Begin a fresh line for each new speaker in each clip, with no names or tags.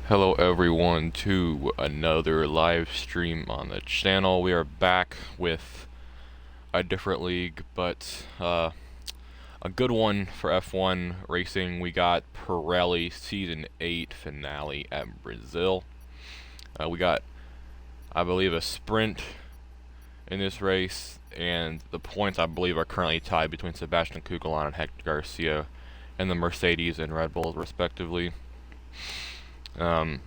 Hello everyone to another live stream on the channel. We are back with a different league, but a good one for F1 racing. We got Pirelli Season 8 finale at Brazil. We got, I believe, a sprint in this race, and the points I believe are currently tied between Sebastian Kugelon and Hector Garcia and the Mercedes and Red Bulls respectively. I've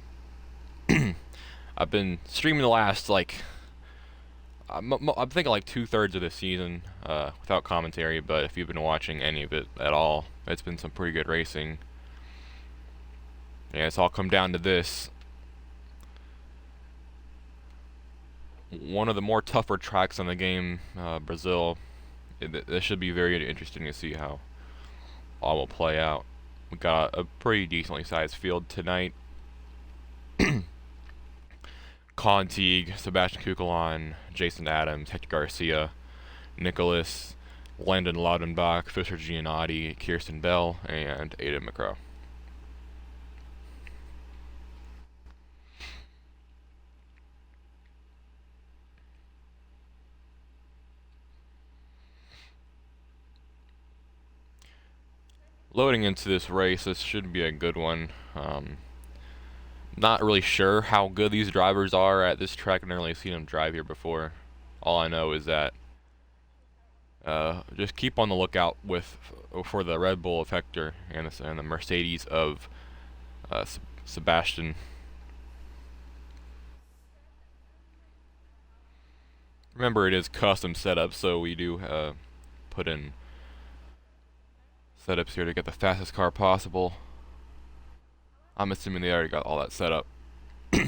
been streaming the last I'm thinking like 2/3 of the season without commentary, but if you've been watching any of it at all, it's been some pretty good racing. Yeah, it's all come down to this. One of the more tougher tracks on the game, Brazil. This should be very interesting to see how all will play out. We got a pretty decently sized field tonight. Colin Teague, Sebastian Kukelon, Jason Adams, Hector Garcia, Nicholas, Landon Laudenbach, Fisher Giannotti, Kirsten Bell, and Aiden McCrow. Loading into this race, this should be a good one. Not really sure how good these drivers are at this track. I've never really seen them drive here before. All I know is that just keep on the lookout for the Red Bull of Hector and the Mercedes of Sebastian. Remember, it is custom setup, so we do put in setups here to get the fastest car possible. I'm assuming they already got all that set up. So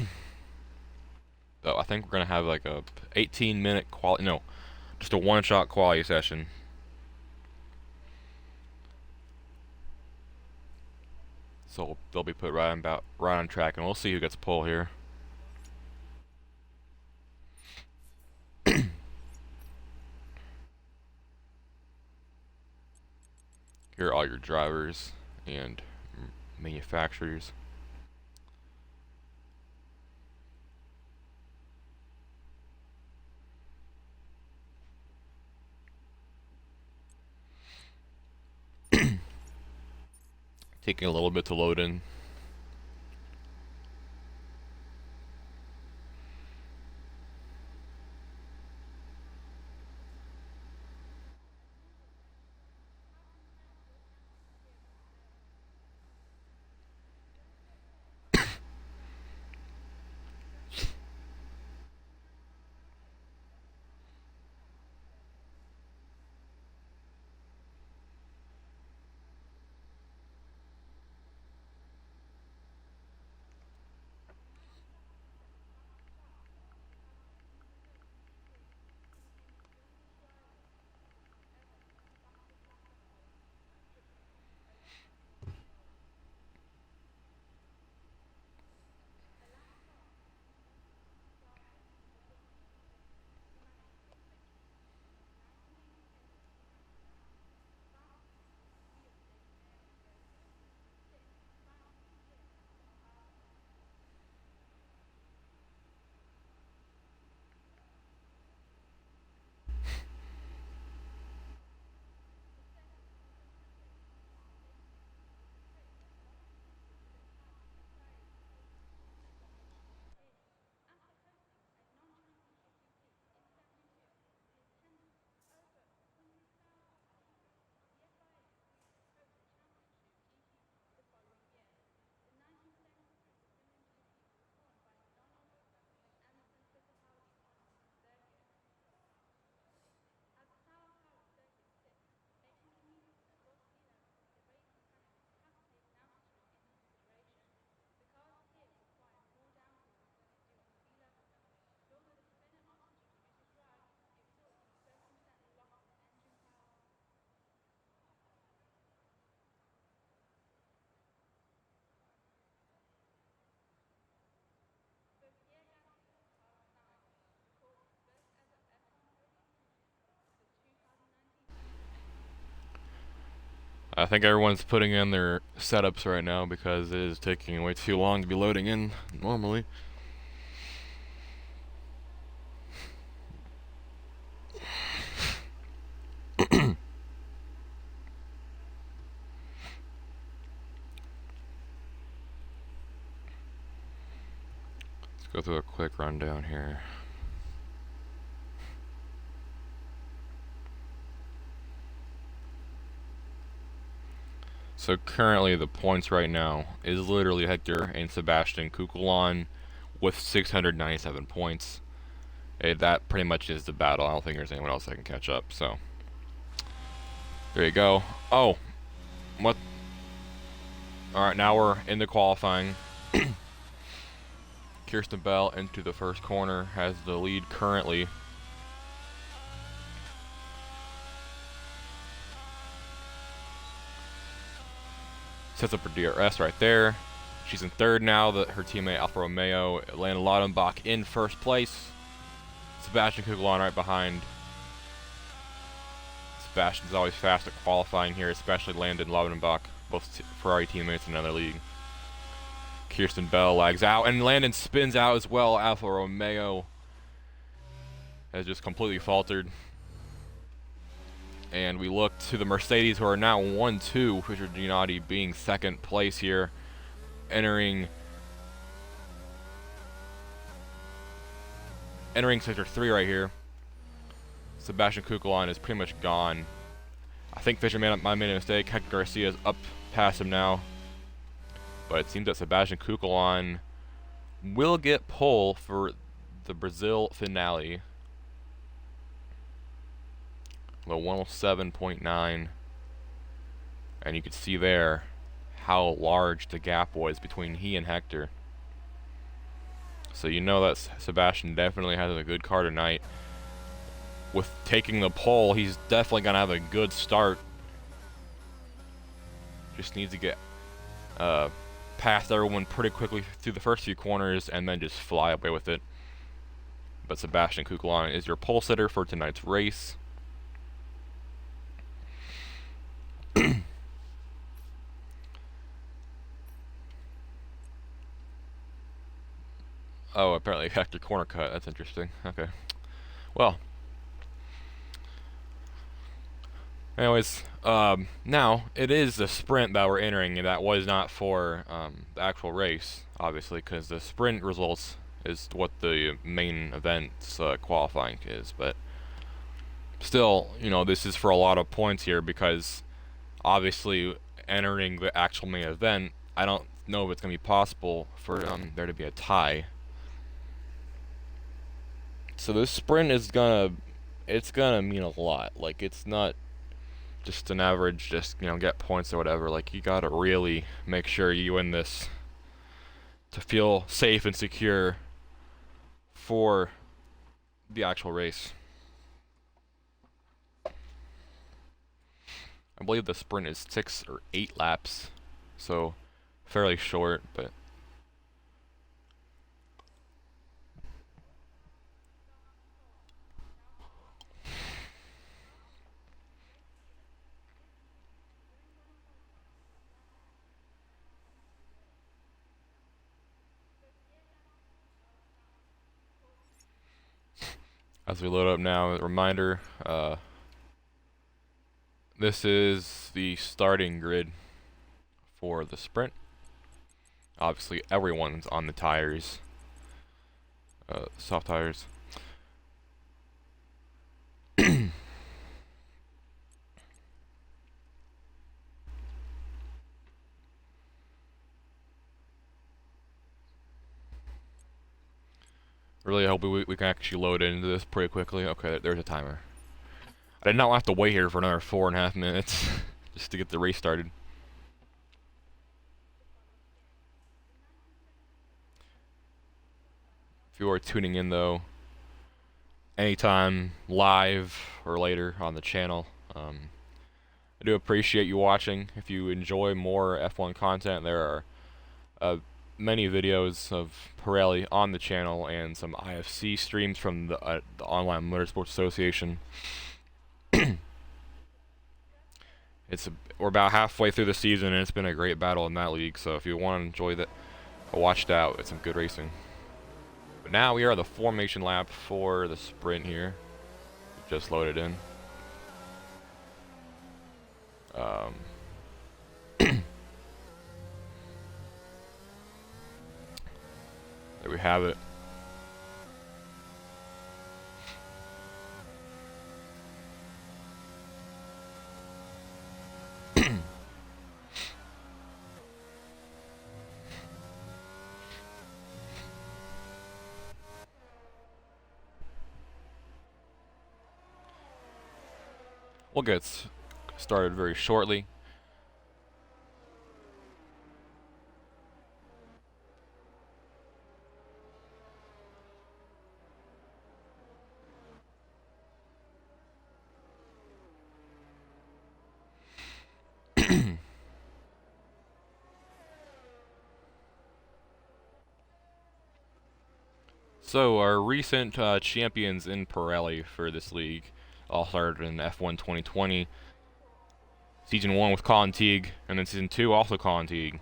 I think we're gonna have like a 18-minute just a one-shot quality session. So they'll be put right on track, and we'll see who gets pole here. Here are all your drivers and manufacturers. Taking a little bit to load in. I think everyone's putting in their setups right now because it is taking way too long to be loading in normally. Let's go through a quick rundown here. So currently the points right now is literally Hector and Sebastian Kukulon with 697 points. That pretty much is the battle. I don't think there's anyone else that can catch up. So there you go. Oh, what? All right, now we're into qualifying. Kirsten Bell into the first corner, has the lead currently. Sets up her DRS right there. She's in third now. Her teammate Alfa Romeo, Landon Laudenbach in first place. Sebastian Kukulon right behind. Sebastian's always fast at qualifying here, especially Landon Laudenbach, both Ferrari teammates in another league. Kirsten Bell lags out, and Landon spins out as well. Alfa Romeo has just completely faltered. And we look to the Mercedes, who are now 1-2, Richard Giannotti being second place here, entering sector 3 right here. Sebastian Kukulon is pretty much gone. I think Fisher might have made a mistake. Hector Garcia is up past him now. But it seems that Sebastian Kukulon will get pole for the Brazil finale. The 107.9. And you can see there how large the gap was between he and Hector. So you know that Sebastian definitely has a good car tonight. With taking the pole, he's definitely going to have a good start. Just needs to get past everyone pretty quickly through the first few corners and then just fly away with it. But Sebastian Kukulon is your pole sitter for tonight's race. Oh, apparently Hector corner cut. That's interesting. Okay. Well. Anyways, now it is the sprint that we're entering, and that was not for the actual race, obviously, because the sprint results is what the main event's qualifying is. But still, you know, this is for a lot of points here because obviously entering the actual main event, I don't know if it's going to be possible for there to be a tie. So this sprint is it's gonna mean a lot. Like, it's not just an average, just, you know, get points or whatever. Like, you gotta really make sure you win this to feel safe and secure for the actual race. I believe the sprint is 6 or 8 laps, so fairly short, but as we load up now, a reminder, this is the starting grid for the sprint. Obviously, everyone's on the tires, soft tires. Really hope we can actually load into this pretty quickly. Okay, there's a timer. I did not have to wait here for another 4.5 minutes just to get the race started. If you are tuning in, though, anytime, live or later on the channel, I do appreciate you watching. If you enjoy more F1 content, there are many videos of Pirelli on the channel and some IFC streams from the Online Motorsports Association. We're about halfway through the season, and it's been a great battle in that league. So if you want to enjoy that, watch out. It's some good racing. But now we are the formation lap for the sprint here. Just loaded in. There we have it. We'll get started very shortly. So our recent champions in Pirelli for this league all started in F1 2020. Season 1 with Colin Teague, and then Season 2 also Colin Teague.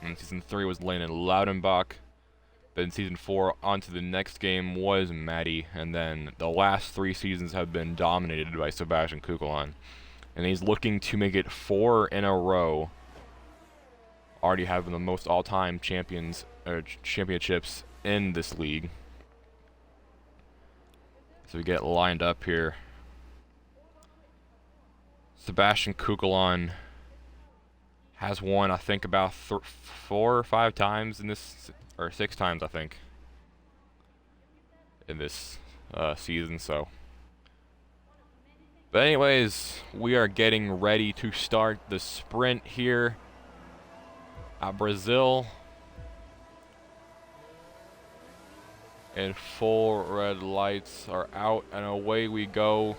And Season 3 was Landon Loudenbach. Then Season 4 on to the next game was Matty, and then the last 3 seasons have been dominated by Sebastian Kukulon. And he's looking to make it 4 in a row, already having the most all-time championships in this league. So we get lined up here. Sebastian Kukulon has won, I think, about 4 or 5 times in this, or 6 times, I think, in this season. So, but anyways, we are getting ready to start the sprint here at Brazil. And full red lights are out, and away we go.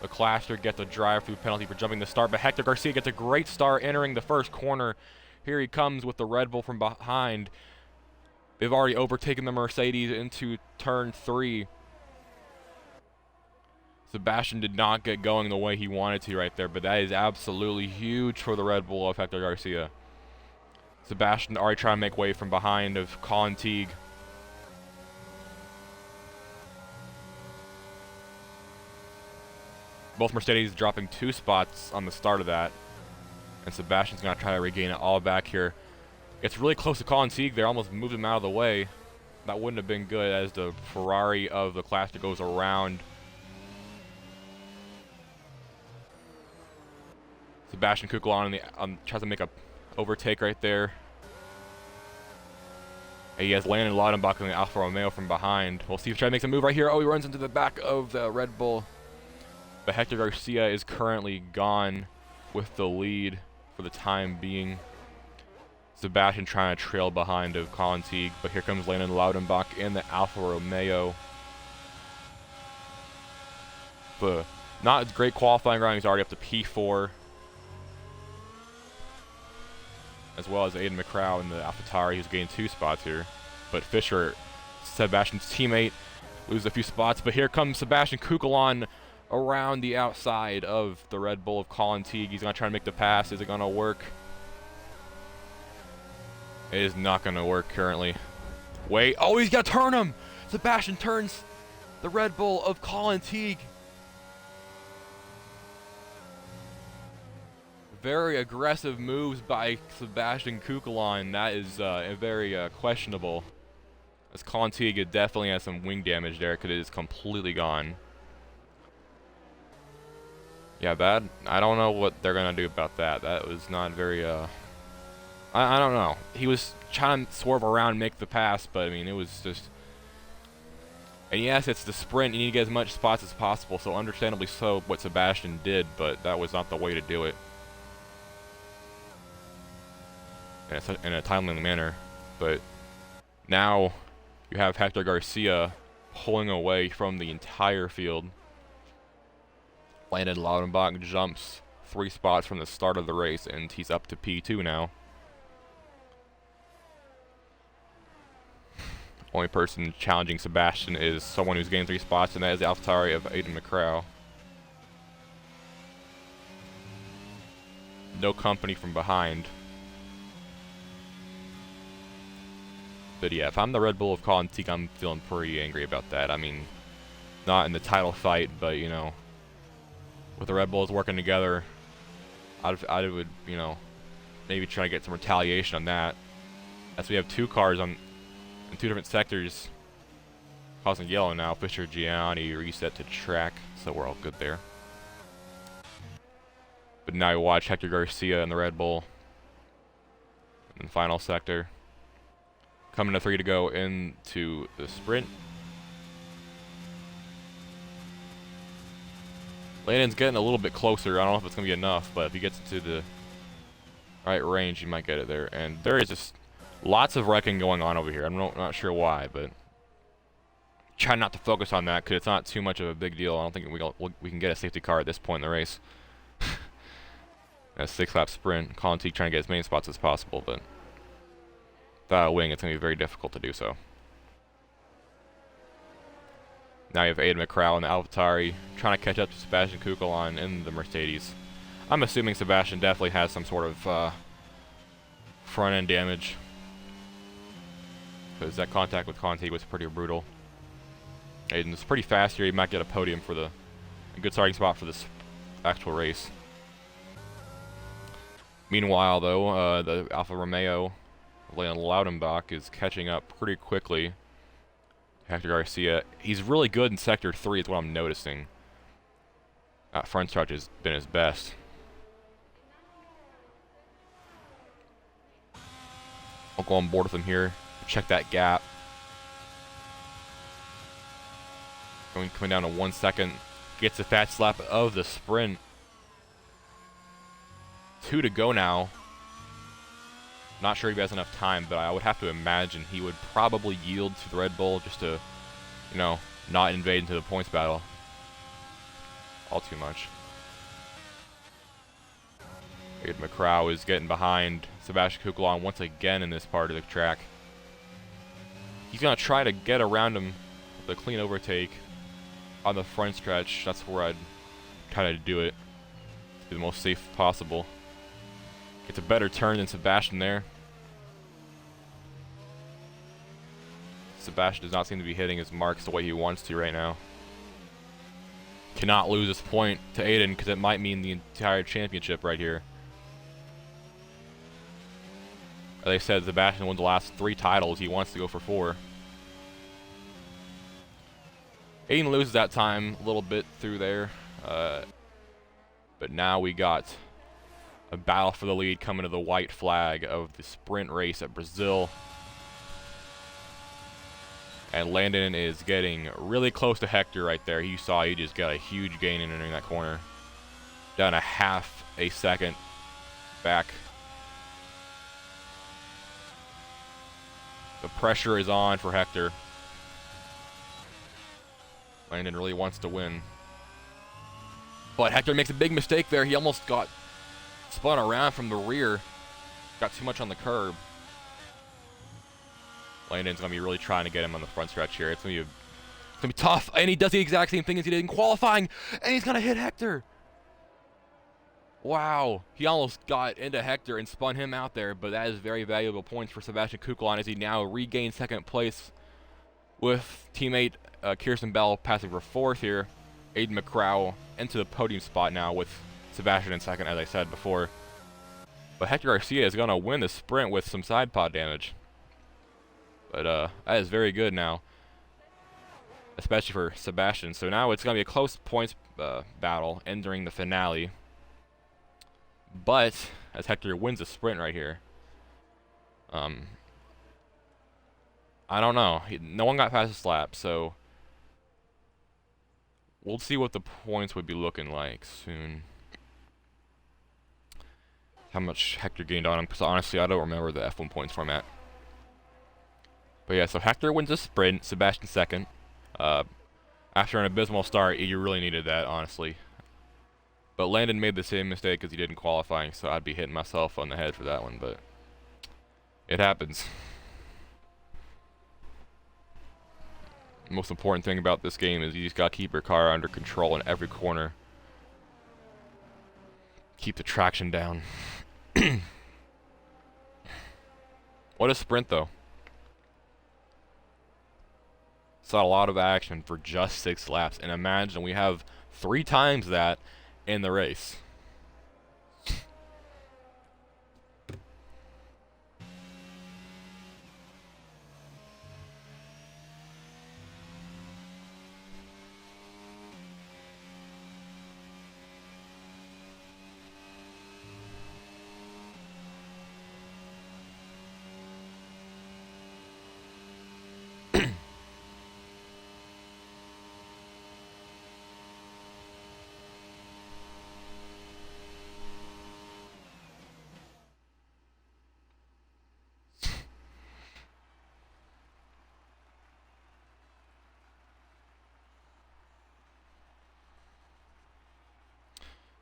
The Claster gets a drive-through penalty for jumping the start, but Hector Garcia gets a great start entering the first corner. Here he comes with the Red Bull from behind. They've already overtaken the Mercedes into turn 3. Sebastian did not get going the way he wanted to right there, but that is absolutely huge for the Red Bull of Hector Garcia. Sebastian already trying to make way from behind of Colin Teague. Both Mercedes dropping 2 spots on the start of that. And Sebastian's going to try to regain it all back here. It's really close to Colin Teague there. Almost moved him out of the way. That wouldn't have been good as the Ferrari of the Claster goes around. Sebastian Kukulon tries to make a overtake right there. And he has Landon Loudenbach in the Alfa Romeo from behind. We'll see if he tries to make a move right here. Oh, he runs into the back of the Red Bull. But Hector Garcia is currently gone with the lead for the time being. Sebastian trying to trail behind of Colin Teague, but here comes Landon Loudenbach in the Alfa Romeo. But not great qualifying round. He's already up to P4. As well as Aiden McCrow in the AlphaTauri, who's gained 2 spots here. But Fisher, Sebastian's teammate, loses a few spots. But here comes Sebastian Kukulon around the outside of the Red Bull of Colin Teague. He's going to try to make the pass. Is it going to work? It is not going to work currently. Wait. Oh, he's got to turn him. Sebastian turns the Red Bull of Colin Teague. Very aggressive moves by Sebastian Kukulon. That is very questionable. As Colin Teague definitely has some wing damage there because it is completely gone. Yeah, bad. I don't know what they're going to do about that. That was not very, I don't know. He was trying to swerve around and make the pass, but, I mean, it was just... And yes, it's the sprint. You need to get as much spots as possible, so understandably so what Sebastian did, but that was not the way to do it. In a timely manner. But now you have Hector Garcia pulling away from the entire field. Landon Loudenbach jumps 3 spots from the start of the race, and he's up to P2 now. Only person challenging Sebastian is someone who's gained 3 spots, and that is the AlphaTauri of Aiden McCrow. no company from behind. But yeah, if I'm the Red Bull of Contique, I'm feeling pretty angry about that. I mean, not in the title fight, but, you know, with the Red Bulls working together, I would, you know, maybe try to get some retaliation on that. As we have two cars in two different sectors causing yellow now. Fisher Gianni reset to track, so we're all good there. But now you watch Hector Garcia and the Red Bull in the final sector. Coming to 3 to go into the sprint. Landon's getting a little bit closer. I don't know if it's going to be enough, but if he gets into the right range, he might get it there. And there is just lots of wrecking going on over here. I'm not sure why, but try not to focus on that because it's not too much of a big deal. I don't think we can get a safety car at this point in the race. A 6-lap sprint. Contique trying to get as many spots as possible, but without a wing, it's going to be very difficult to do so. Now you have Aiden McCrow and the AlphaTauri trying to catch up to Sebastian Kukulon in the Mercedes. I'm assuming Sebastian definitely has some sort of front-end damage, because that contact with Conti was pretty brutal. Aiden's pretty fast here. He might get a podium for a good starting spot for this actual race. Meanwhile, though, the Alfa Romeo, Leon Laudenbach, is catching up pretty quickly. Hector Garcia, he's really good in Sector 3 is what I'm noticing. That front stretch has been his best. I'll go on board with him here. Check that gap. Coming down to 1 second. Gets the fast lap of the sprint. 2 to go now. Not sure if he has enough time, but I would have to imagine he would probably yield to the Red Bull just to, you know, not invade into the points battle all too much. Aiden McCrow is getting behind Sebastian Kukulon once again in this part of the track. He's going to try to get around him with a clean overtake on the front stretch. That's where I'd try to do it to be the most safe possible. Gets a better turn than Sebastian there. Sebastian does not seem to be hitting his marks the way he wants to right now. Cannot lose this point to Aiden because it might mean the entire championship right here. As I said, Sebastian won the last 3 titles. He wants to go for 4. Aiden loses that time a little bit through there. But now we got a battle for the lead coming to the white flag of the sprint race at Brazil. And Landon is getting really close to Hector right there. You saw he just got a huge gain in entering that corner. Down a half a second back. The pressure is on for Hector. Landon really wants to win. But Hector makes a big mistake there. He almost got spun around from the rear. Got too much on the curb. Landon's going to be really trying to get him on the front stretch here. It's going to be tough. And he does the exact same thing as he did in qualifying. And he's going to hit Hector. Wow. He almost got into Hector and spun him out there. But that is very valuable points for Sebastian Kukulon as he now regains second place with teammate Kirsten Bell passing for 4th here. Aiden McCrow into the podium spot now with Sebastian in second, as I said before. But Hector Garcia is going to win the sprint with some side pod damage. But that is very good now, especially for Sebastian. So now it's going to be a close points battle entering the finale. But as Hector wins the sprint right here, I don't know. No one got past this lap, so we'll see what the points would be looking like soon. How much Hector gained on him, because honestly, I don't remember the F1 points format. But yeah, so Hector wins the sprint, Sebastian second. After an abysmal start, you really needed that, honestly. But Landon made the same mistake as he did in qualifying, so I'd be hitting myself on the head for that one, but it happens. The most important thing about this game is you just gotta keep your car under control in every corner. keep the traction down. What a sprint, though. Saw a lot of action for just 6 laps, and imagine we have 3 times that in the race.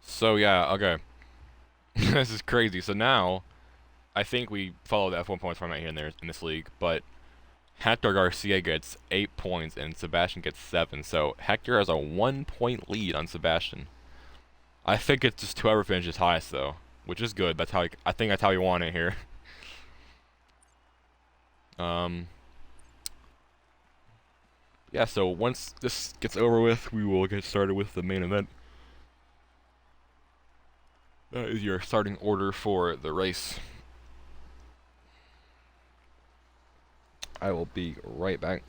So yeah, okay. This is crazy. So now, I think we follow the F1 points format here and there in this league, but Hector Garcia gets 8 points and Sebastian gets 7. So Hector has a 1-point lead on Sebastian. I think it's just whoever finishes highest though, which is good. That's how I think that's how you want it here. Yeah. So once this gets over with, we will get started with the main event. That is your starting order for the race. I will be right back.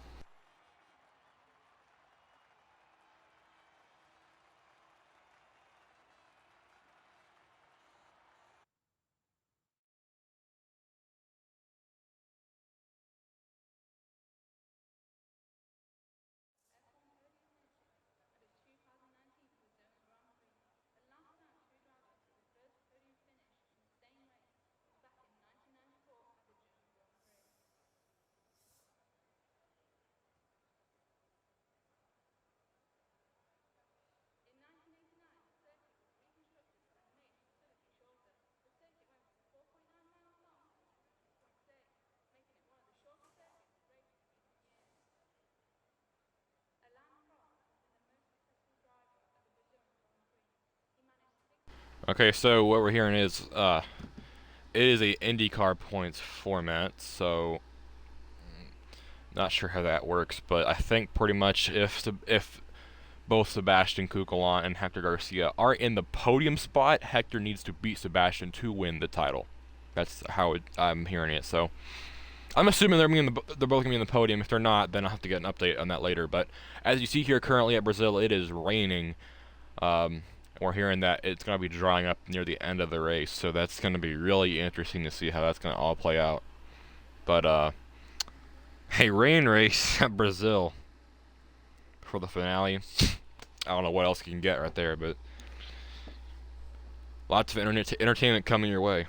Okay, so what we're hearing is it is a IndyCar points format, so not sure how that works, but I think pretty much if both Sebastian Kukulon and Hector Garcia are in the podium spot, Hector needs to beat Sebastian to win the title. That's how I'm hearing it. So I'm assuming they're both gonna be in the podium. If they're not, then I'll have to get an update on that later. But as you see here currently at Brazil, it is raining. We're hearing that it's going to be drying up near the end of the race, so that's going to be really interesting to see how that's going to all play out. But, hey, rain race at Brazil for the finale. I don't know what else you can get right there, but lots of entertainment coming your way.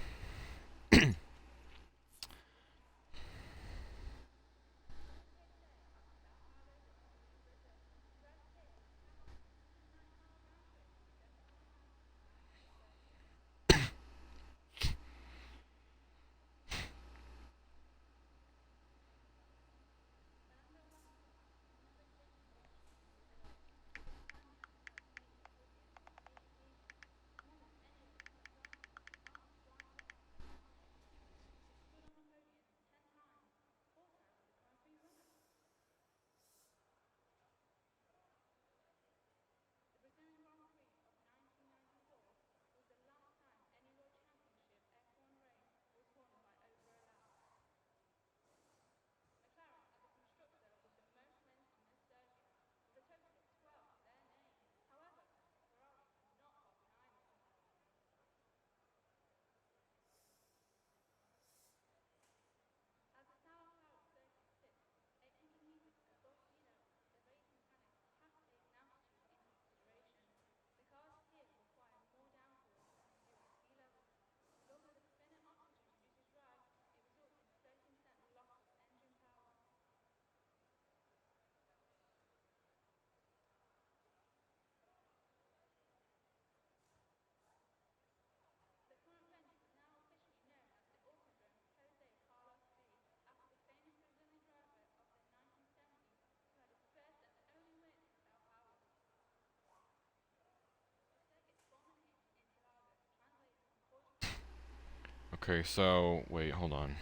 Okay, so wait, hold on.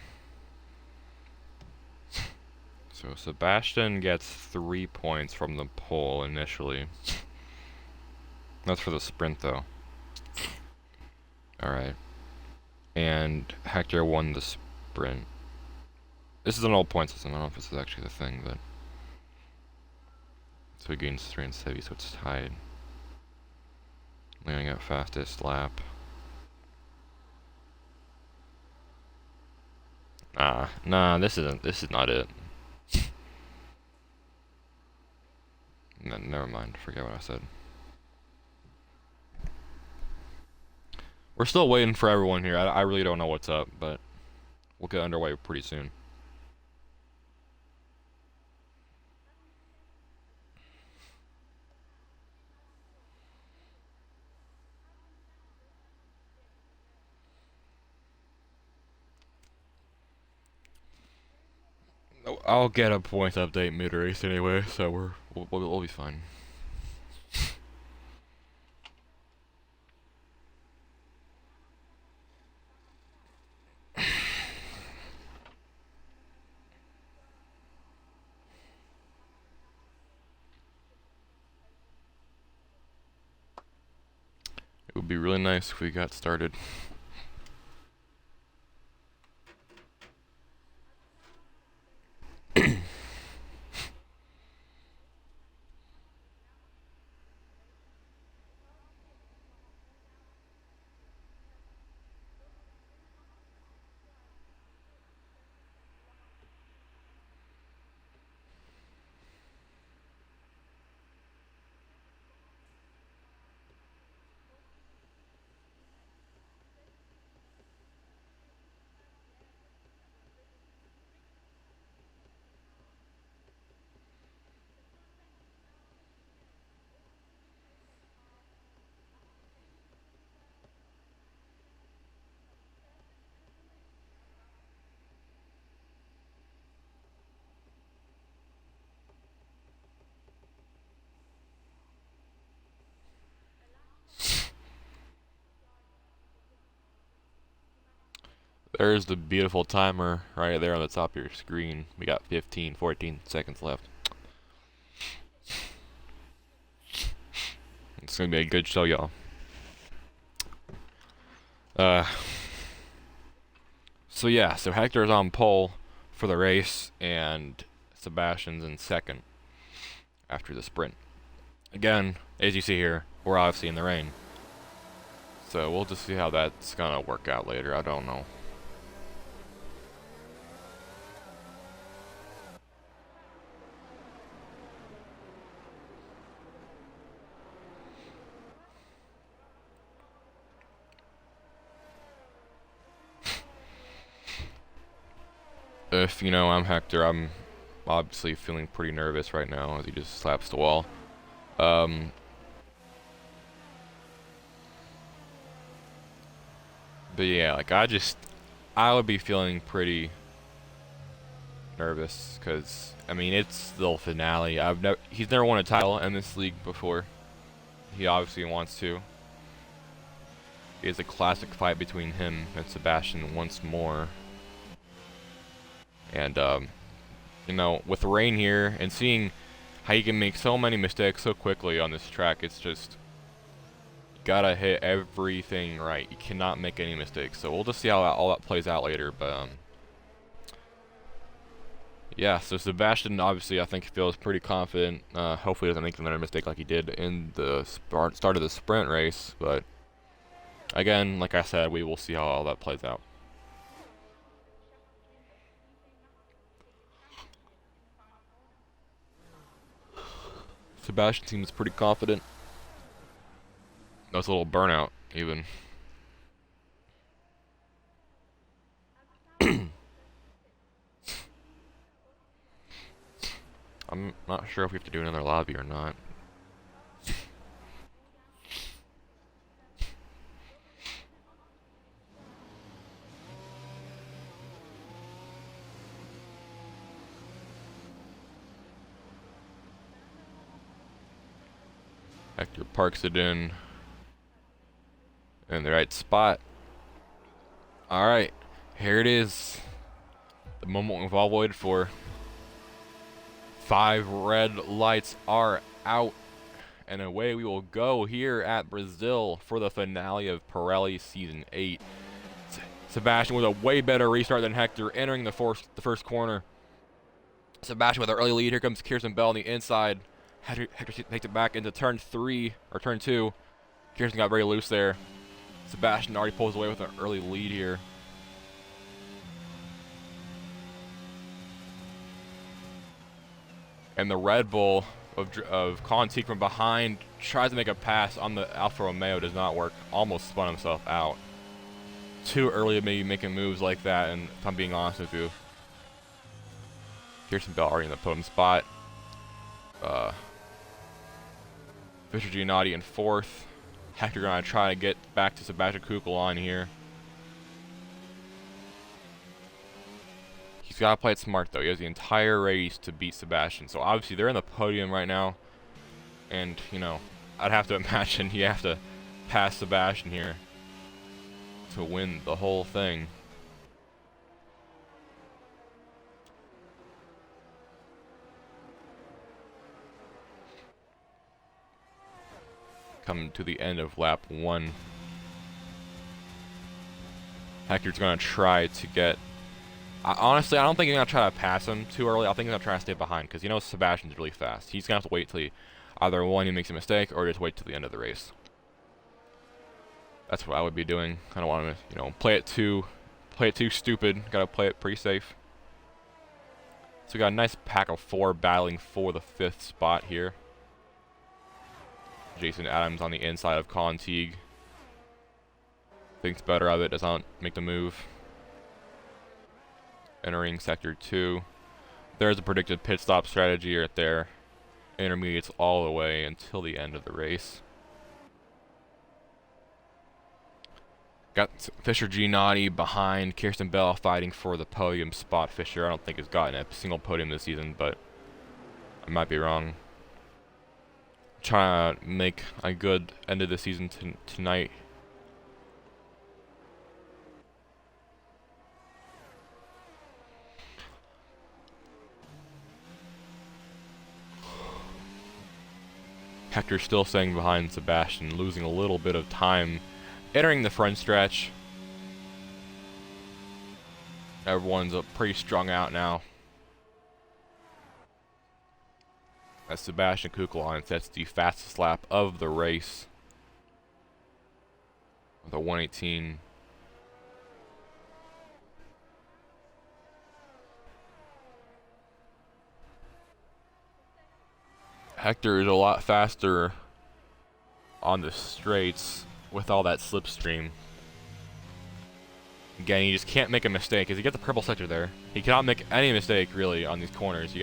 So Sebastian gets 3 points from the pole initially. That's for the sprint though. Alright. And Hector won the sprint. This is an old point system. I don't know if this is actually the thing, but so he gains 3 and 7, so it's tied. Leading at fastest lap. Nah, this is not it. Never mind, forget what I said. We're still waiting for everyone here. I really don't know what's up, but we'll get underway pretty soon. I'll get a points update mid-race anyway, so we'll be fine. It would be really nice if we got started. There's the beautiful timer right there on the top of your screen. We got 15, 14 seconds left. It's gonna be a good show, y'all. So yeah, so Hector's on pole for the race, and Sebastian's in second after the sprint. Again, as you see here, we're obviously in the rain. So we'll just see how that's gonna work out later. I don't know. If you know I'm Hector, I'm obviously feeling pretty nervous right now as he just slaps the wall. But yeah, like I would be feeling pretty nervous because I mean it's the finale. He's never won a title in this league before. He obviously wants to. It's a classic fight between him and Sebastian once more. And you know, with the rain here and seeing how you can make so many mistakes so quickly on this track, it's just you gotta hit everything right. You cannot make any mistakes. So we'll just see how all that plays out later. But yeah, so Sebastian obviously I think feels pretty confident. Hopefully doesn't make another mistake like he did in the start of the sprint race. But again, like I said, we will see how all that plays out. Sebastian seems pretty confident. That's a little burnout, even. I'm not sure if we have to do another lobby or not. Hector parks it in the right spot. Alright, here it is. The moment we've all waited for. 5 red lights are out. And away we will go here at Brazil for the finale of Pirelli Season 8. Sebastian with a way better restart than Hector, entering the first corner. Sebastian with an early lead. Here comes Kirsten Bell on the inside. Hector takes it back into turn 2. Kirsten got very loose there. Sebastian already pulls away with an early lead here. And the Red Bull of Contique from behind tries to make a pass on the Alfa Romeo, does not work. Almost spun himself out. Too early to maybe making moves like that, and if I'm being honest with you. Kirsten Bell already in the podium spot. Fischer Giannotti in 4th. Hector gonna try to get back to Sebastian Kukl on here. He's gotta play it smart though. He has the entire race to beat Sebastian. So obviously they're in the podium right now. And, you know, I'd have to imagine you have to pass Sebastian here to win the whole thing. Coming to the end of lap 1. Hector's gonna try to get... honestly, I don't think he's gonna try to pass him too early. I think he's gonna try to stay behind because you know Sebastian's really fast. He's gonna have to wait till either one, he makes a mistake, or just wait till the end of the race. That's what I would be doing. I don't want to, you know, play it too stupid. Gotta play it pretty safe. So we got a nice pack of 4 battling for the 5th spot here. Jason Adams on the inside of Colin Teague. Thinks better of it, does not make the move. Entering sector 2. There's a predicted pit stop strategy right there. Intermediates all the way until the end of the race. Got Fischer Giannotti behind Kirsten Bell fighting for the podium spot. Fischer, I don't think, has gotten a single podium this season, but I might be wrong. Trying to make a good end of the season tonight. Hector still staying behind Sebastian, losing a little bit of time. Entering the front stretch. Everyone's pretty strung out now. As Sebastian Kukl sets the fastest lap of the race. With a 1:18. Hector is a lot faster on the straights with all that slipstream. Again, he just can't make a mistake because he got the purple sector there. He cannot make any mistake really on these corners.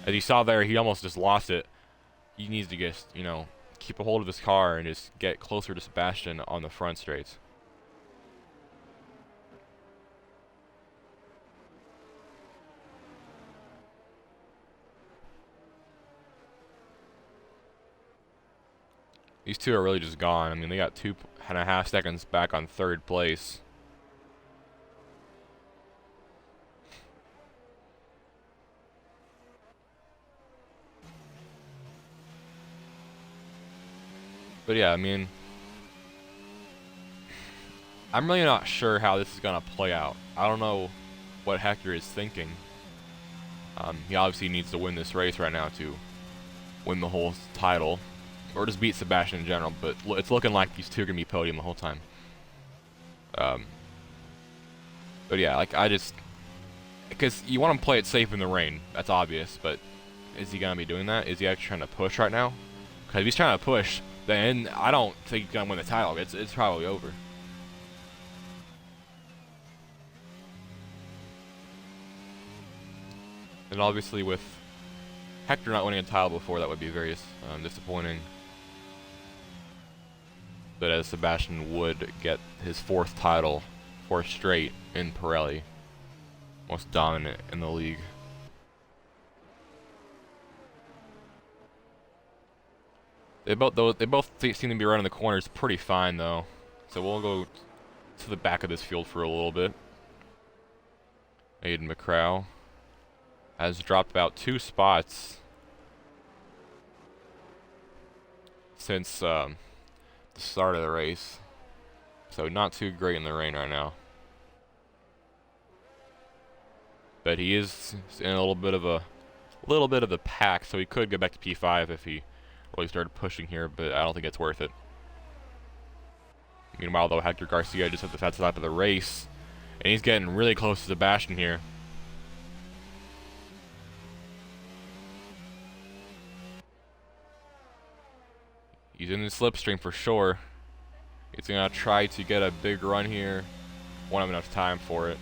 As you saw there, he almost just lost it. He needs to just, you know, keep a hold of his car and just get closer to Sebastian on the front straights. These two are really just gone. I mean, they got 2.5 seconds back on 3rd place. But yeah, I mean, I'm really not sure how this is going to play out. I don't know what Hector is thinking. He obviously needs to win this race right now to win the whole title. Or just beat Sebastian in general, but it's looking like these two are going to be podium the whole time. But yeah, like because you want to play it safe in the rain, that's obvious, but is he going to be doing that? Is he actually trying to push right now? Because if he's trying to push, then I don't think he's going to win the title. It's probably over. And obviously with Hector not winning a title before, that would be very disappointing. But as Sebastian would get his 4th title, 4th straight in Pirelli, most dominant in the league. They both seem to be running the corners pretty fine though. So we'll go to the back of this field for a little bit. Aiden McCrow has dropped about 2 spots since the start of the race, so not too great in the rain right now. But he is in a little bit of the pack, so he could go back to P5 if he really started pushing here, but I don't think it's worth it. Meanwhile, though, Hector Garcia just at the fast lap of the race, and he's getting really close to Sebastian here. He's in the slipstream for sure. He's going to try to get a big run here. Won't have enough time for it.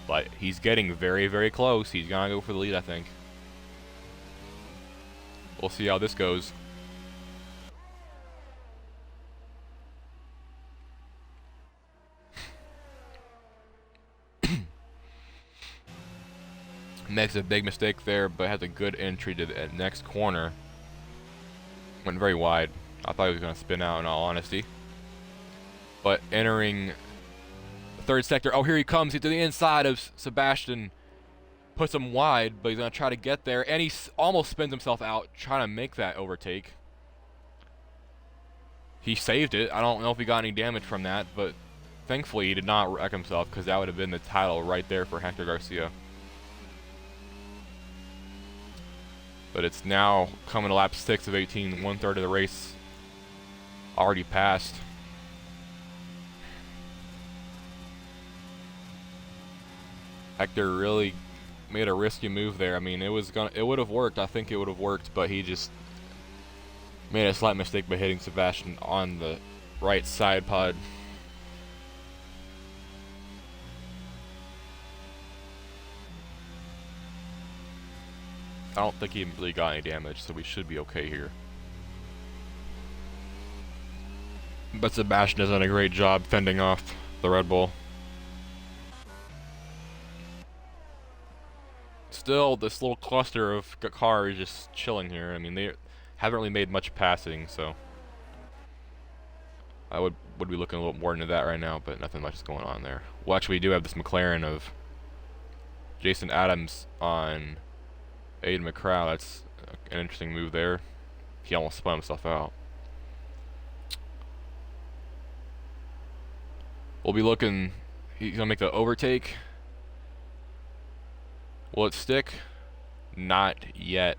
But he's getting very, very close. He's going to go for the lead, I think. We'll see how this goes. Makes a big mistake there, but has a good entry to the next corner. Went very wide. I thought he was going to spin out, in all honesty. But entering the third sector. Oh, here he comes. He's to the inside of Sebastian. Puts him wide, but he's going to try to get there. And he almost spins himself out trying to make that overtake. He saved it. I don't know if he got any damage from that, but thankfully he did not wreck himself, because that would have been the title right there for Hector Garcia. But it's now coming to lap 6 of 18, 1/3 of the race already passed. Hector really made a risky move there. I mean, it would have worked. I think it would have worked, but he just made a slight mistake by hitting Sebastian on the right side pod. I don't think he really got any damage, so we should be okay here. But Sebastian has done a great job fending off the Red Bull. Still, this little cluster of cars just chilling here. I mean, they haven't really made much passing, so I would be looking a little more into that right now, but nothing much is going on there. Well, actually, we do have this McLaren of Jason Adams on Aiden McCrow. That's an interesting move there. He almost spun himself out. We'll be looking. He's gonna make the overtake. Will it stick? Not yet.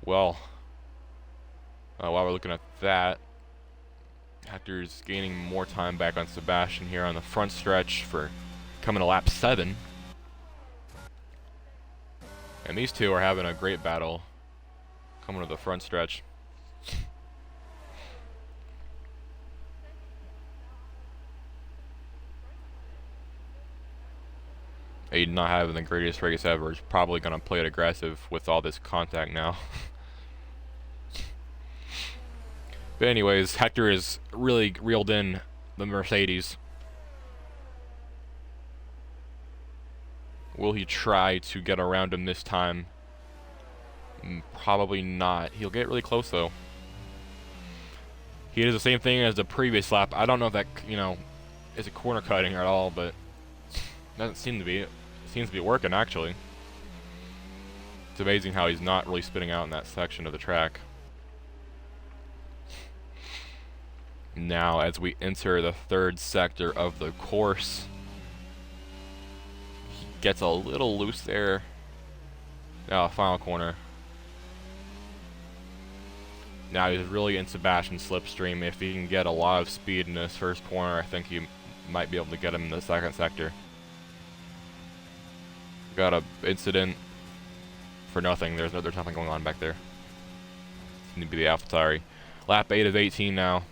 Well, while we're looking at that, Hector's gaining more time back on Sebastian here on the front stretch for coming to lap 7. And these two are having a great battle coming to the front stretch. Aiden not having the greatest race ever is probably going to play it aggressive with all this contact now. But anyways, Hector has really reeled in the Mercedes. Will he try to get around him this time? Probably not. He'll get really close though. He does the same thing as the previous lap. I don't know if that, is a corner cutting at all, but doesn't seem to be. It seems to be working, actually. It's amazing how he's not really spinning out in that section of the track. Now, as we enter the third sector of the course, he gets a little loose there. Now, final corner. Now he's really in Sebastian's slipstream. If he can get a lot of speed in this first corner, I think he might be able to get him in the second sector. Got a incident for nothing. There's nothing going on back there. Need to be the AlphaTauri. Lap 8 of 18 now.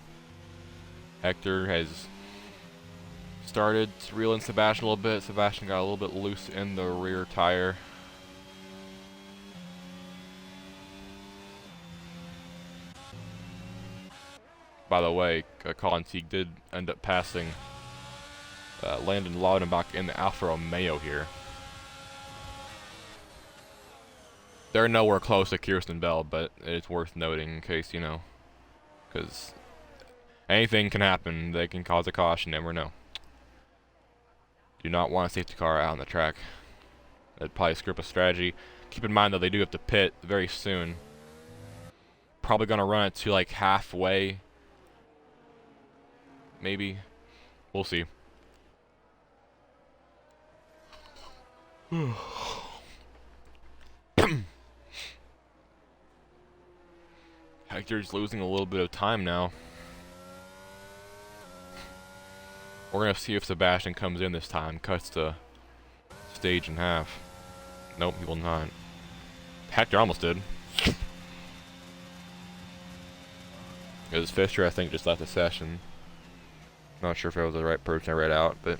Hector has started to reel in Sebastian a little bit. Sebastian got a little bit loose in the rear tire. By the way, Colin Teague did end up passing Landon Laudenbach in the Alfa Romeo here. They're nowhere close to Kirsten Bell, but it's worth noting in case, because Anything can happen. They can cause a caution. Never know. Do not want a safety car out on the track. That'd probably screw up a strategy. Keep in mind, though, they do have to pit very soon. Probably going to run it to, like, halfway. Maybe. We'll see. Hector's losing a little bit of time now. We're going to see if Sebastian comes in this time. Cuts the stage in half. Nope, he will not. Hector almost did. Because Fisher, I think, just left the session. Not sure if I was the right person I read out, but...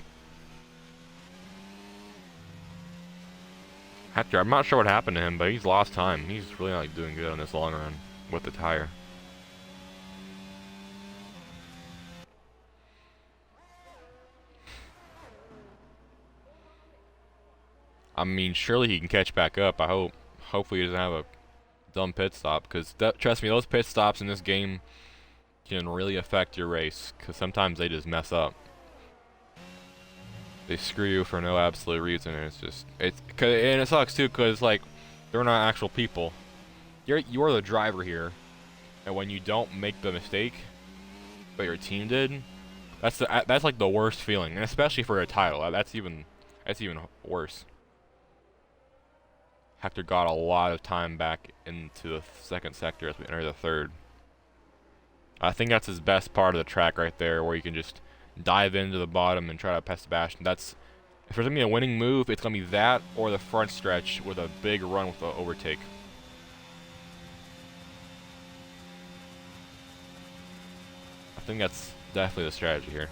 Hector, I'm not sure what happened to him, but he's lost time. He's really not doing good on this long run with the tire. I mean, surely he can catch back up. I hope. Hopefully he doesn't have a dumb pit stop, because trust me, those pit stops in this game can really affect your race, because sometimes they just mess up. They screw you for no absolute reason, and and it sucks too, because like they're not actual people. You're the driver here, and when you don't make the mistake, but your team did, that's like the worst feeling, and especially for a title, that's even worse. Hector got a lot of time back into the second sector as we enter the third. I think that's his best part of the track right there, where you can just dive into the bottom and try to pass Sebastian. If there's going to be a winning move, it's going to be that or the front stretch with a big run with the overtake. I think that's definitely the strategy here.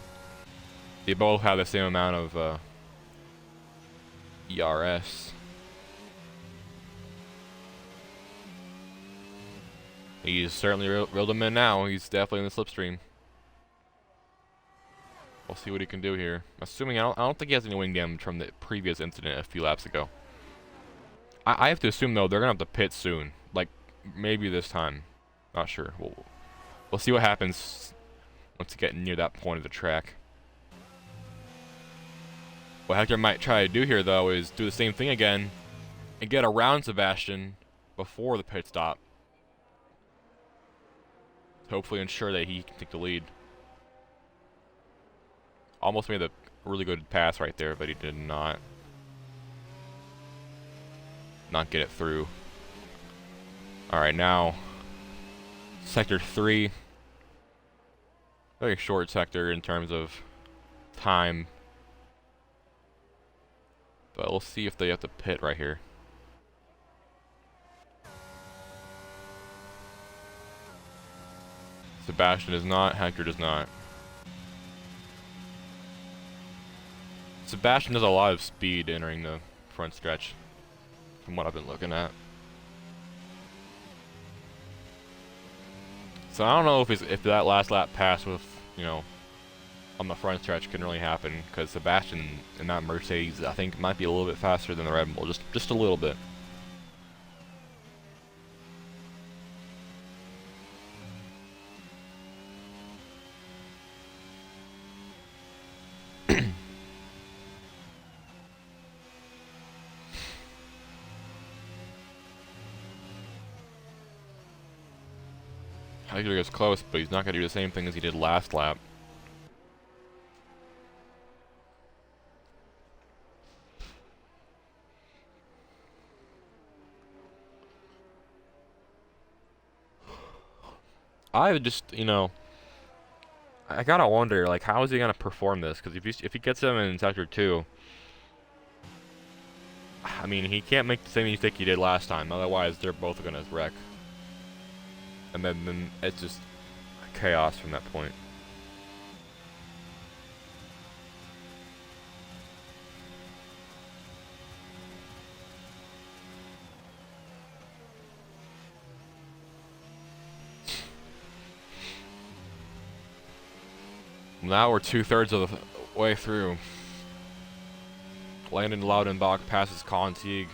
They both have the same amount of ERS. He's certainly reeled him in now. He's definitely in the slipstream. We'll see what he can do here. Assuming I don't think he has any wing damage from the previous incident a few laps ago. I have to assume though they're gonna have to pit soon. Like maybe this time. Not sure. We'll see what happens once we get near that point of the track. What Hector might try to do here though is do the same thing again and get around Sebastian before the pit stop. Hopefully ensure that he can take the lead. Almost made a really good pass right there, but he did not get it through. Alright, now Sector 3. Very short sector in terms of time. But we'll see if they have to pit right here. Sebastian does not, Hector does not. Sebastian does a lot of speed entering the front stretch, from what I've been looking at. So I don't know if that last lap pass with, you know, on the front stretch can really happen, because Sebastian in that Mercedes, I think, might be a little bit faster than the Red Bull, just a little bit. Hector gets close, but he's not going to do the same thing as he did last lap. I just, you know, I gotta wonder, like, how is he gonna perform this? Because if he gets him in Sector 2, I mean, he can't make the same mistake he did last time. Otherwise, they're both gonna wreck. And then it's just chaos from that point. Now we're 2/3 of the way through. Landon Loudenbach passes Contigue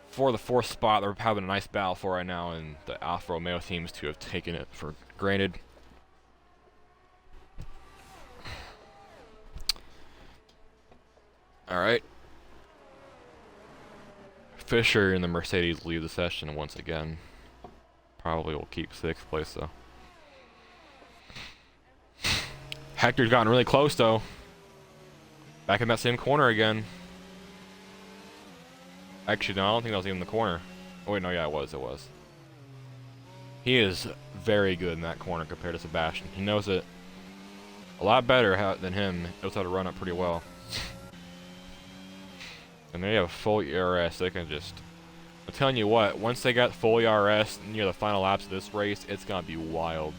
for the 4th spot. They're having a nice battle for right now, and the Alfa Romeo seems to have taken it for granted. Alright. Fisher and the Mercedes lead the session once again. Probably will keep 6th place though. Hector's gotten really close though. Back in that same corner again. Actually, no, I don't think that was even the corner. Oh wait, no, yeah, it was. He is very good in that corner compared to Sebastian. He knows it a lot better than him. He knows how to run it pretty well. And they have a full ERS. They can just... I'm telling you what, once they got full ERS near the final laps of this race, it's going to be wild.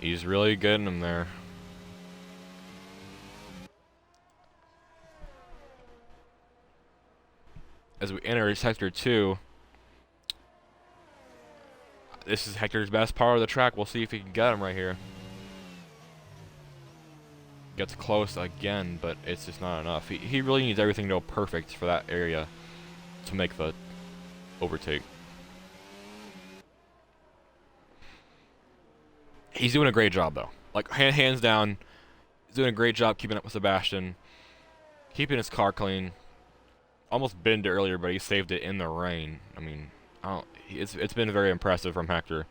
He's really getting them there. As we enter Sector 2, this is Hector's best part of the track. We'll see if he can get him right here. Gets close again, but it's just not enough. He really needs everything to go perfect for that area to make the overtake. He's doing a great job, though. Like, hands down, he's doing a great job keeping up with Sebastian. Keeping his car clean. Almost binned it earlier, but he saved it in the rain. I mean, it's been very impressive from Hector.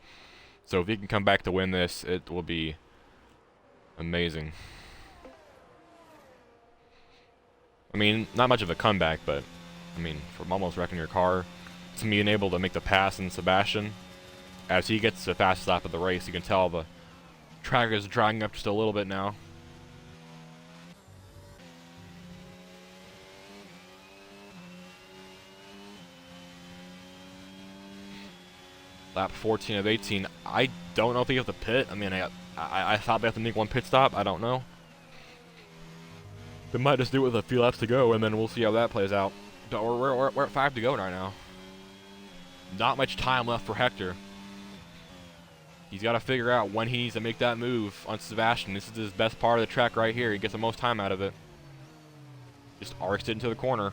So if he can come back to win this, it will be amazing. I mean, not much of a comeback, but, I mean, from almost wrecking your car to being able to make the pass in Sebastian, as he gets the fastest lap of the race, you can tell the track is drying up just a little bit now. Lap 14 of 18. I don't know if they have to pit. I mean, I thought they have to make one pit stop. I don't know. They might just do it with a few laps to go, and then we'll see how that plays out. But we're at 5 to go right now. Not much time left for Hector. He's got to figure out when he needs to make that move on Sebastian. This is his best part of the track right here. He gets the most time out of it. Just arcs it into the corner.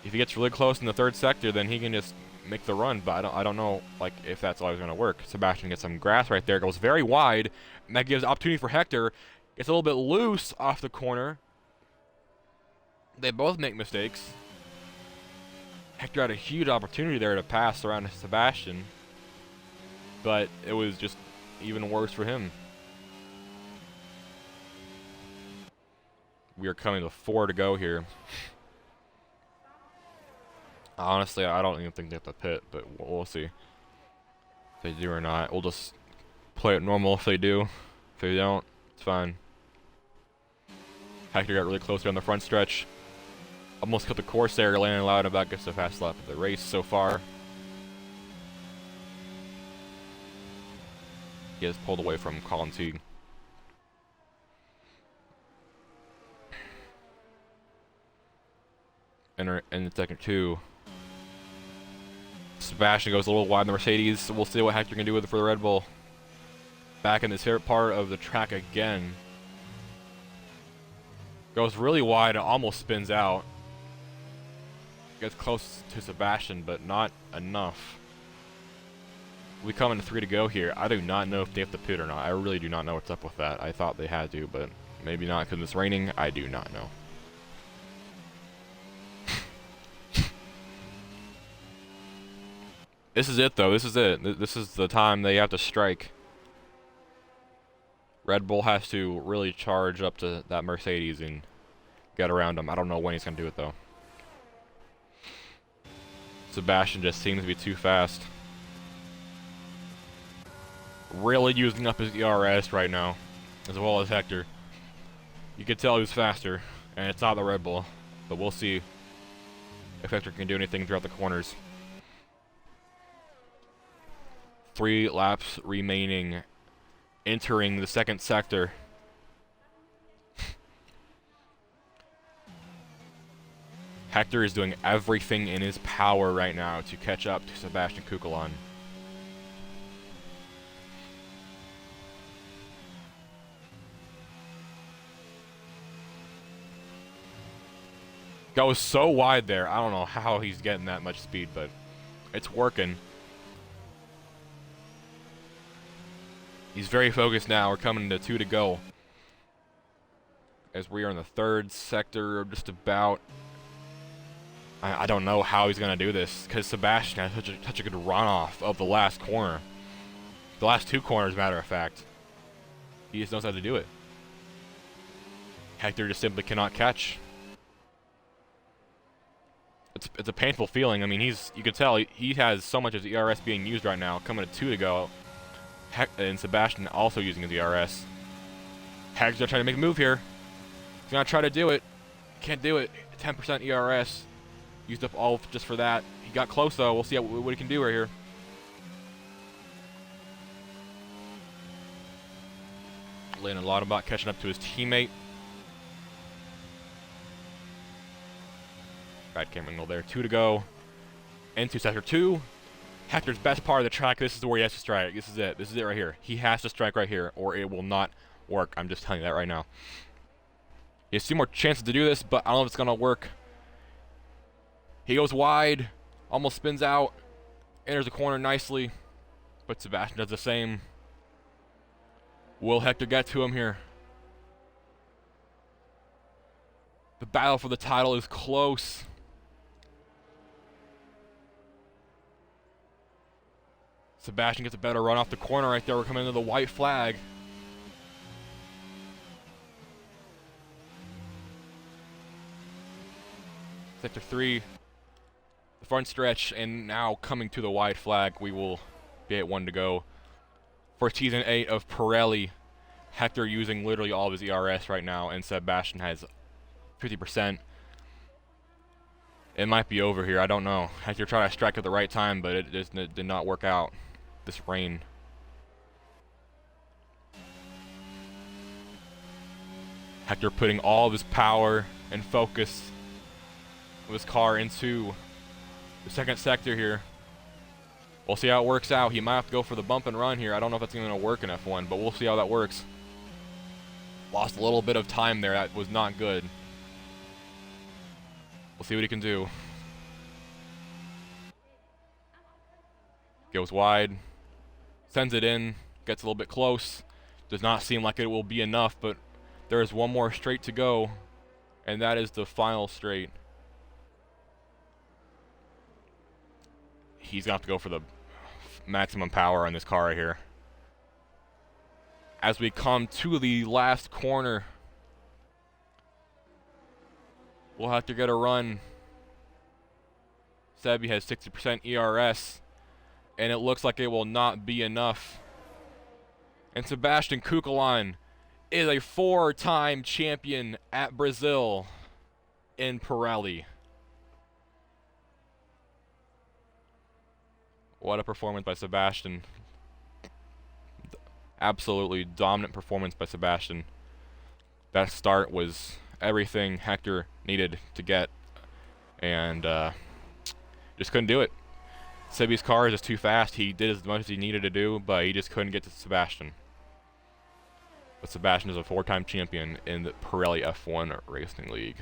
If he gets really close in the 3rd sector, then he can just make the run. But I don't know, like, if that's always going to work. Sebastian gets some grass right there. Goes very wide. And that gives opportunity for Hector. Gets a little bit loose off the corner. They both make mistakes. Hector had a huge opportunity there to pass around Sebastian, but it was just even worse for him. We are coming to 4 to go here. Honestly, I don't even think they have to pit, but we'll see if they do or not. We'll just play it normal if they do. If they don't, it's fine. Hector got really close here on the front stretch. Almost cut the course there, landing loud about gets the fast lap of the race so far. He has pulled away from Colin Teague. In second 2. Sebastian goes a little wide in the Mercedes. We'll see what Hector can do with it for the Red Bull. Back in this favorite part of the track again. Goes really wide and almost spins out. Gets close to Sebastian, but not enough. We come into 3 to go here. I do not know if they have to pit or not. I really do not know what's up with that. I thought they had to, but maybe not because it's raining. I do not know. This is it, though. This is it. This is the time they have to strike. Red Bull has to really charge up to that Mercedes and get around him. I don't know when he's going to do it, though. Sebastian just seems to be too fast. Really using up his ERS right now, as well as Hector. You can tell he's faster, and it's not the Red Bull. But we'll see if Hector can do anything throughout the corners. 3 laps remaining, entering the 2nd sector. Hector is doing everything in his power right now to catch up to Sebastian Kukulon. Goes so wide there. I don't know how he's getting that much speed, but it's working. He's very focused now. We're coming to 2 to go. As we are in the 3rd sector, just about. I don't know how he's going to do this, because Sebastian has such a good runoff of the last corner. The last 2 corners, matter of fact. He just knows how to do it. Hector just simply cannot catch. It's a painful feeling. I mean, you can tell he has so much of his ERS being used right now. Coming to 2 to go. And Sebastian also using his ERS. Hector's gonna try to make a move here. He's gonna try to do it. Can't do it. 10% ERS. Used up all just for that. He got close though. We'll see what he can do right here. Landon Laudenbach catching up to his teammate. Bad camera angle there. 2 to go. Into sector 2. Hector's best part of the track. This is where he has to strike. This is it. This is it right here. He has to strike right here, or it will not work. I'm just telling you that right now. He has 2 more chances to do this, but I don't know if it's gonna work. He goes wide, almost spins out, enters the corner nicely, but Sebastian does the same. Will Hector get to him here? The battle for the title is close. Sebastian gets a better run off the corner right there. We're coming into the white flag. Sector 3, the front stretch, and now coming to the white flag, we will be at 1 to go. For Season 8 of Pirelli, Hector using literally all of his ERS right now, and Sebastian has 50%. It might be over here, I don't know. Hector tried to strike at the right time, but it just did not work out. This rain. Hector putting all of his power and focus of his car into the 2nd sector here. We'll see how it works out. He might have to go for the bump and run here. I don't know if that's going to work in F1, but we'll see how that works. Lost a little bit of time there. That was not good. We'll see what he can do. Goes wide. Sends it in. Gets a little bit close. Does not seem like it will be enough, but there is 1 more straight to go, and that is the final straight. He's going to have to go for the maximum power on this car right here. As we come to the last corner, we'll have to get a run. Sebi has 60% ERS, and it looks like it will not be enough. And Sebastian Kukulon is a 4-time champion at Brazil in Pirelli. What a performance by Sebastian. Absolutely dominant performance by Sebastian. That start was everything Hector needed to get, and just couldn't do it. Sebi's car is just too fast. He did as much as he needed to do, but he just couldn't get to Sebastian. But Sebastian is a 4-time champion in the Pirelli F1 Racing League.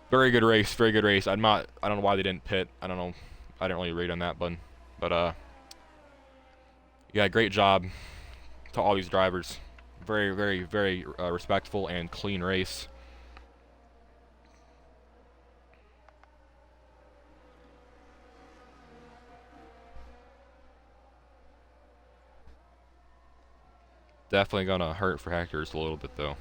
Very good race, very good race. I don't know why they didn't pit. I don't know. I didn't really read on that one. But yeah, great job to all these drivers. Very, very, very respectful and clean race. Definitely gonna hurt for Hector just a little bit though.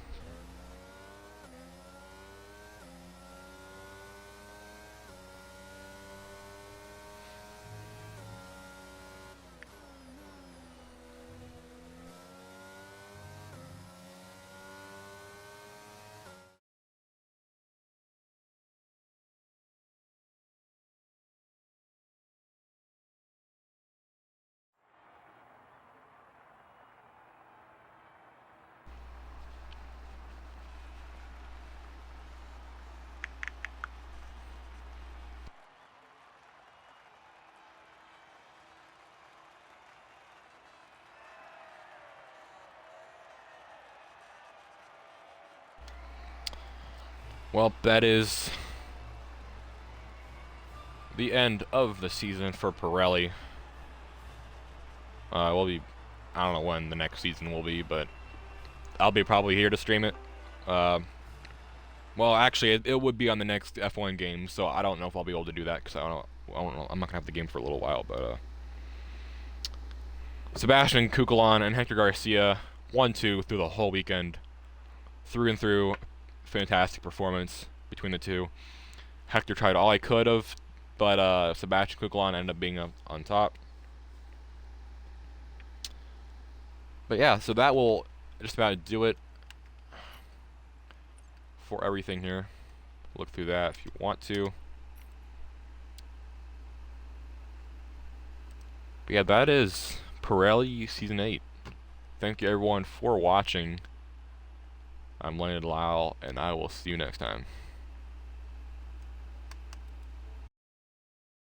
Well, that is the end of the season for Pirelli. We'll be, I don't know when the next season will be, but I'll be probably here to stream it. Well, actually, it would be on the next F1 game, so I don't know if I'll be able to do that because I don't know. I'm not gonna have the game for a little while, but Sebastian Kukulon and Hector Garcia 1-2 through the whole weekend, through and through. Fantastic performance between the two. Hector tried all I could of, but Sebastian Kukulon ended up being on top. But yeah, so that will just about do it for everything here. Look through that if you want to. But yeah, that is Pirelli Season 8. Thank you everyone for watching. I'm Leonard Lyle, and I will see you next time.